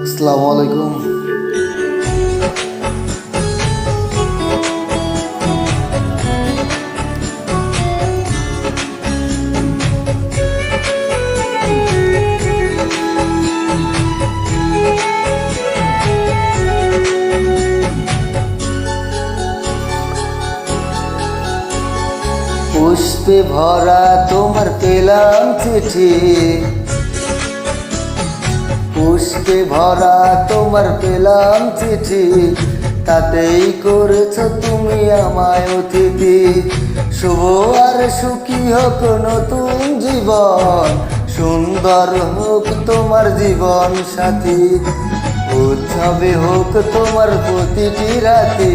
আসসালামু আলাইকুম। পুষ্পে ভরা তোমার পেলাম চিঠি, পুষ্পে ভরা তোমার পেলাম চিঠি, তাতেই করেছো তুমি আমায় অতিথি। শুভ আর সুখী হোক নতুন জীবন, সুন্দর হোক তোমার জীবন সাথী। উৎসবে হোক তোমার প্রতিটি রাতি,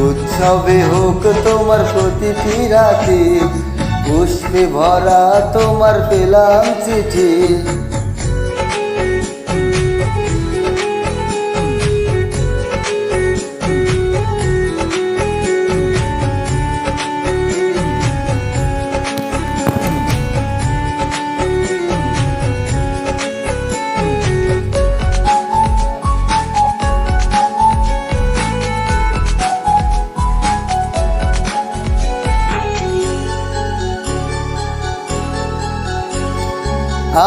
উৎসবে হোক তোমার প্রতিটি রাতি। পুষ্পে ভরা তোমার পেলাম চিঠি।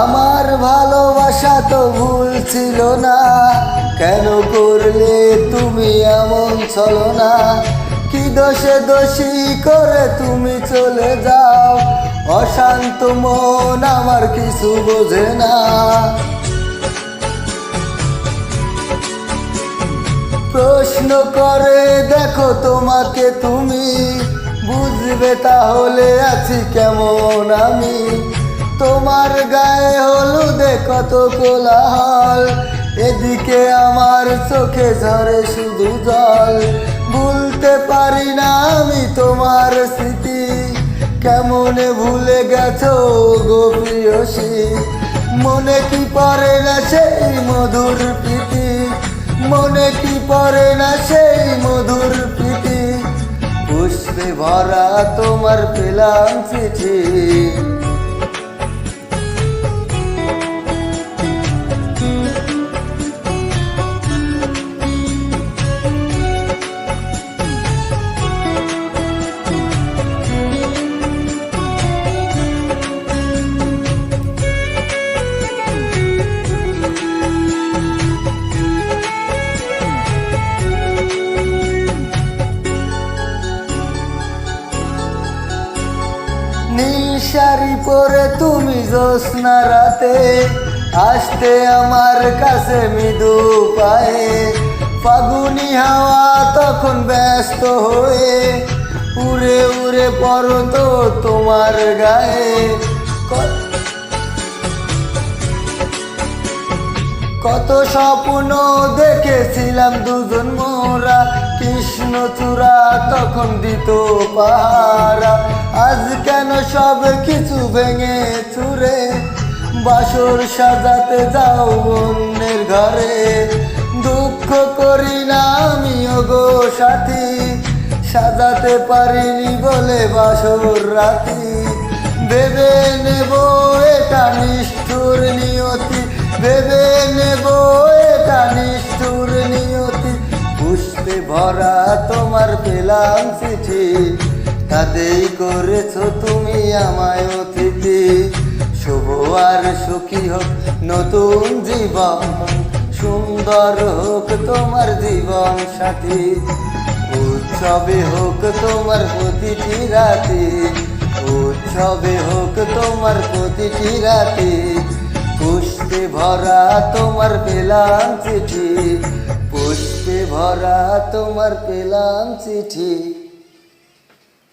আমার ভালোবাসা তো ভুল ছিল না, কেন করলে তুমি এমন ছলনা? কি দোষে দোষী করে তুমি চলে যাও, অশান্ত মন আমার কিছু বোঝে না। প্রশ্ন করে দেখো তোমাকে তুমি, বুঝবে তাহলে আছি কেমন আমি। তোমার গায়ে হলুদে কত কোলাহল, এদিকে আমার চোখে ঝরে শুধু জল। ভুলতে পারি না আমি তোমার স্মৃতি, কেমনে ভুলে গেছো গো প্রিয়সী। মনে কি পড়ে না সেই মধুর প্রীতি, মনে কি পড়ে না সেই মধুর প্রীতি। পুষ্পে ভরা তোমার পেলাম চিঠি। শাড়ি পরে তুমি জ্যোৎস্না রাতে আসতে আমার কাছে মৃদু পায়ে। ফাগুনি হাওয়া তখন ব্যস্ত হয়ে উড়ে উড়ে পড়তো তোমার গায়ে। কত স্বপ্ন দেখেছিলাম দুজন মোরা, কৃষ্ণচূড়া তখন দিত পাহারা। আজ কেন সব কিছু ভেঙে চুরে, বাসর সাজাতে যাও অন্যের ঘরে। দুঃখ করি না আমি ওগো সাথী, সাজাতে পারিনি বলে বাসর রাতি। ভেবে নেব এটা নিষ্ঠুর নিয়তি, ভেবে নেব এটা নিষ্ঠুর নিয়তি। পুষ্পে ভরা তোমার পেলাম চিঠি, তাতেই করেছো তুমি আমায় অতিথি। শুভ আর সুখী হোক নতুন জীবন, সুন্দর হোক তোমার জীবন সাথী। উৎসবে হোক তোমার প্রতিটি রাতি, উৎসবে হোক তোমার প্রতিটি রাতি। পুষ্পে ভরা তোমার পেলাম চিঠি, পুষ্পে ভরা তোমার পেলাম চিঠি।